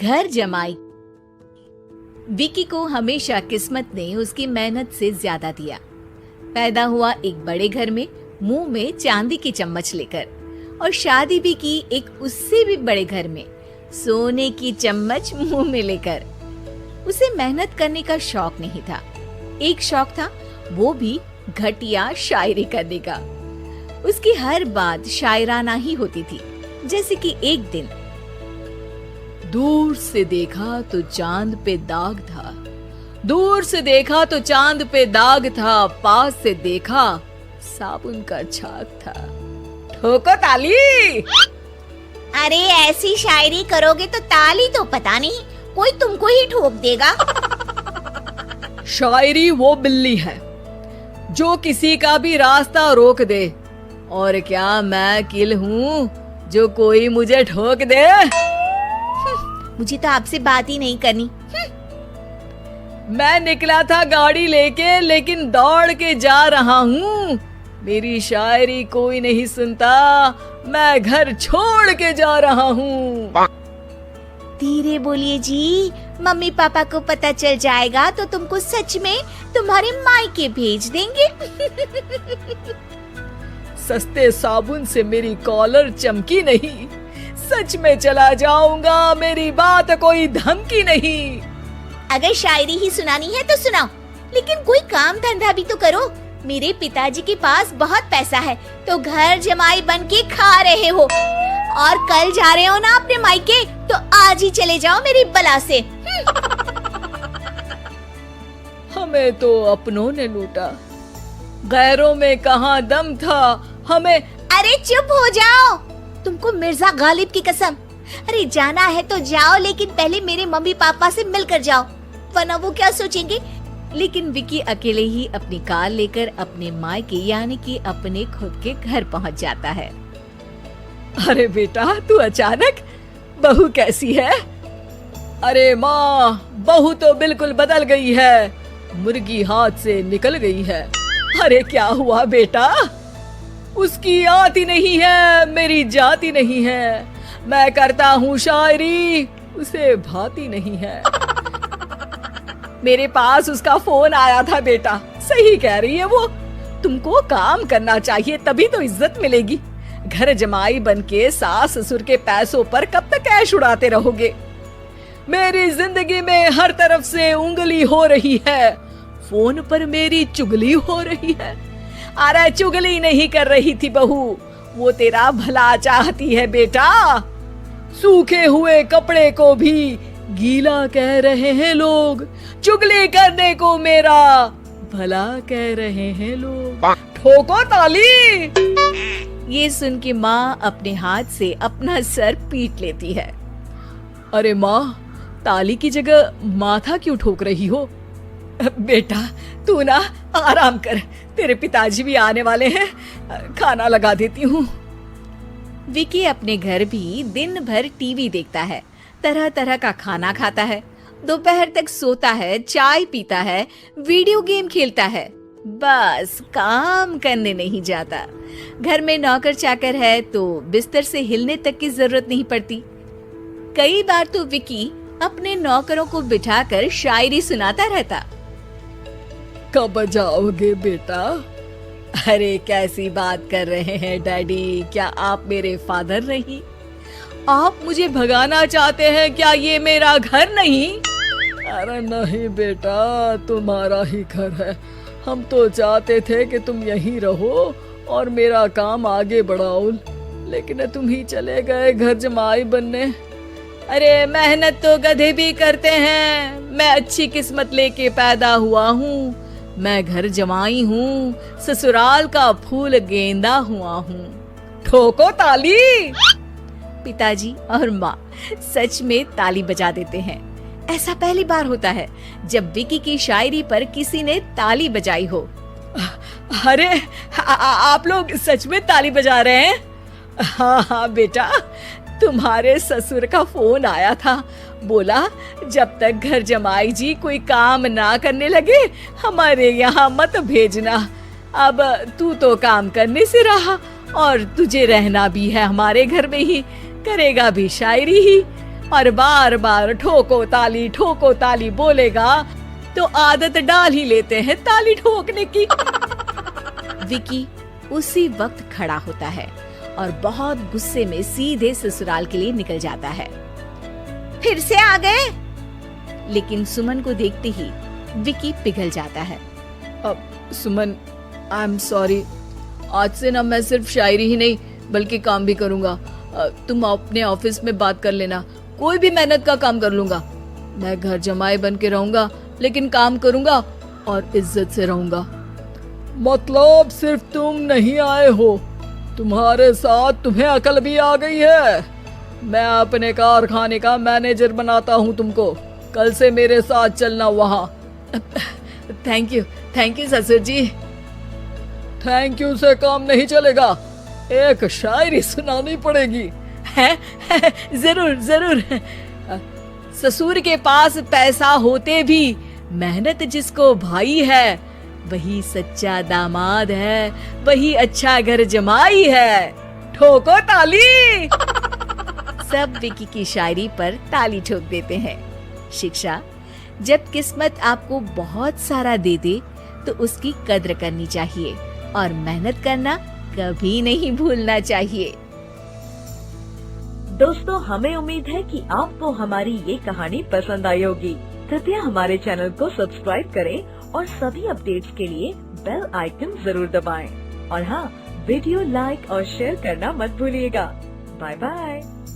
घर जमाई। विकी को हमेशा किस्मत ने उसकी मेहनत से ज्यादा दिया। पैदा हुआ एक बड़े घर में, मुंह में चांदी की चम्मच लेकर, और शादी भी की एक उससे भी बड़े घर में, सोने की चम्मच मुंह में लेकर। उसे मेहनत करने का शौक नहीं था। एक शौक था, वो भी घटिया शायरी करने का। उसकी हर बात शायराना ही होती थी। जैसे कि एक दिन, दूर से देखा तो चांद पे दाग था, दूर से देखा तो चांद पे दाग था, पास से देखा साबुन का छाग था। ठोको ताली। अरे ऐसी शायरी करोगे तो ताली तो पता नहीं, कोई तुमको ही ठोक देगा। शायरी वो बिल्ली है जो किसी का भी रास्ता रोक दे, और क्या मैं किल हूँ जो कोई मुझे ठोक दे। मुझे तो आपसे बात ही नहीं करनी। मैं निकला था गाड़ी लेके, लेकिन दौड़ के जा रहा हूँ। मेरी शायरी कोई नहीं सुनता, मैं घर छोड़ के जा रहा हूँ। धीरे बोलिए जी, मम्मी पापा को पता चल जाएगा तो तुमको सच में तुम्हारे मायके भेज देंगे। सस्ते साबुन से मेरी कॉलर चमकी नहीं, सच में चला जाऊंगा, मेरी बात कोई धमकी नहीं। अगर शायरी ही सुनानी है तो सुनाओ, लेकिन कोई काम धंधा भी तो करो। मेरे पिताजी के पास बहुत पैसा है, तो घर जमाई बन के खा रहे हो, और कल जा रहे हो ना अपने मायके, तो आज ही चले जाओ मेरी बला से। हमें तो अपनों ने लूटा, गैरों में कहाँ दम था हमें। अरे चुप हो जाओ, तुमको मिर्जा गालिब की कसम। अरे जाना है तो जाओ, लेकिन पहले मेरे मम्मी पापा से मिलकर जाओ, वरना वो क्या सोचेंगे। लेकिन विकी अकेले ही अपनी कार लेकर अपने मायके यानी कि अपने खुद के घर पहुंच जाता है। अरे बेटा, तू अचानक, बहू कैसी है? अरे माँ, बहू तो बिल्कुल बदल गई है, मुर्गी हाथ से निकल गई है। अरे क्या हुआ बेटा? उसकी आती नहीं है, मेरी जाती नहीं है। मैं करता हूँ शायरी, उसे भाती नहीं है। मेरे पास उसका फोन आया था बेटा, सही कह रही है वो। तुमको काम करना चाहिए, तभी तो इज्जत मिलेगी। घर जमाई बनके सास ससुर के पैसों पर कब तक ऐश उड़ाते रहोगे? मेरी जिंदगी में हर तरफ से उंगली हो रही है, फोन पर मेरी चुगली हो रही है। अरे चुगली नहीं कर रही थी बहू, वो तेरा भला चाहती है बेटा। सूखे हुए कपड़े को भी गीला कह रहे हैं लोग, चुगली करने को मेरा भला कह रहे हैं लोग। ठोको ताली। ये सुन के माँ अपने हाथ से अपना सर पीट लेती है। अरे माँ, ताली की जगह माथा क्यों ठोक रही हो? बेटा तू ना आराम कर, तेरे पिताजी भी आने वाले हैं, खाना लगा देती हूँ। विकी अपने घर भी दिन भर टीवी देखता है, तरह तरह का खाना खाता है, दोपहर तक सोता है, चाय पीता है, वीडियो गेम खेलता है, बस काम करने नहीं जाता। घर में नौकर चाकर है तो बिस्तर से हिलने तक की जरूरत नहीं पड़ती। कई बार तो विकी अपने नौकरों को बिठाकर शायरी सुनाता रहता। कब जाओगे बेटा? अरे कैसी बात कर रहे हैं डैडी, क्या आप मेरे फादर नहीं? आप मुझे भगाना चाहते हैं क्या? ये मेरा घर नहीं। अरे नहीं बेटा, तुम्हारा ही घर है। हम तो चाहते थे कि तुम यहीं रहो और मेरा काम आगे बढ़ाओ, लेकिन तुम ही चले गए घर जमाई बनने। अरे मेहनत तो गधे भी करते हैं, मैं अच्छी किस्मत लेके पैदा हुआ हूँ, मैं घर जमाई हूँ, ससुराल का फूल गेंदा हुआ हूँ। ठोको ताली। पिताजी और माँ सच में ताली बजा देते हैं। ऐसा पहली बार होता है जब विकी की शायरी पर किसी ने ताली बजाई हो। अरे आप लोग सच में ताली बजा रहे हैं? हाँ हाँ बेटा, तुम्हारे ससुर का फोन आया था, बोला जब तक घर जमाई जी कोई काम ना करने लगे हमारे यहाँ मत भेजना। अब तू तो काम करने से रहा और तुझे रहना भी है हमारे घर में ही, करेगा भी शायरी ही। और बार बार ठोको ताली बोलेगा तो आदत डाल ही लेते हैं ताली ठोकने की। विकी उसी वक्त खड़ा होता है और बहुत गुस्से में सीधे ससुराल के लिए निकल जाता है। फिर से आ गए? लेकिन सुमन को देखते ही विकी पिघल जाता है। अब सुमन, आई एम सॉरी, आज से ना मैं सिर्फ शायरी ही नहीं बल्कि काम भी करूंगा। तुम अपने ऑफिस में बात कर लेना, कोई भी मेहनत का काम कर लूंगा। मैं घर जमाई बन के रहूंगा लेकिन काम करूंगा और इज्जत से रहूंगा। मतलब सिर्फ तुम नहीं आए हो, तुम्हारे साथ तुम्हें अकल भी आ गई है। मैं अपने कारखाने का मैनेजर बनाता हूँ तुमको, कल से मेरे साथ चलना वहाँ। थैंक यू ससुर जी। थैंक यू से काम नहीं चलेगा, एक शायरी सुनानी पड़ेगी। है? जरूर। ससुर के पास पैसा होते भी मेहनत जिसको भाई है, वही सच्चा दामाद है, वही अच्छा घर जमाई है। ठोको ताली। सब विकी की शायरी पर ताली ठोक देते हैं। शिक्षा, जब किस्मत आपको बहुत सारा दे दे तो उसकी कद्र करनी चाहिए और मेहनत करना कभी नहीं भूलना चाहिए। दोस्तों, हमें उम्मीद है कि आपको हमारी ये कहानी पसंद आई होगी। कृपया हमारे चैनल को सब्सक्राइब करें और सभी अपडेट्स के लिए बेल आइकन जरूर दबाएं। और हाँ, वीडियो लाइक और शेयर करना मत भूलिएगा। Bye bye.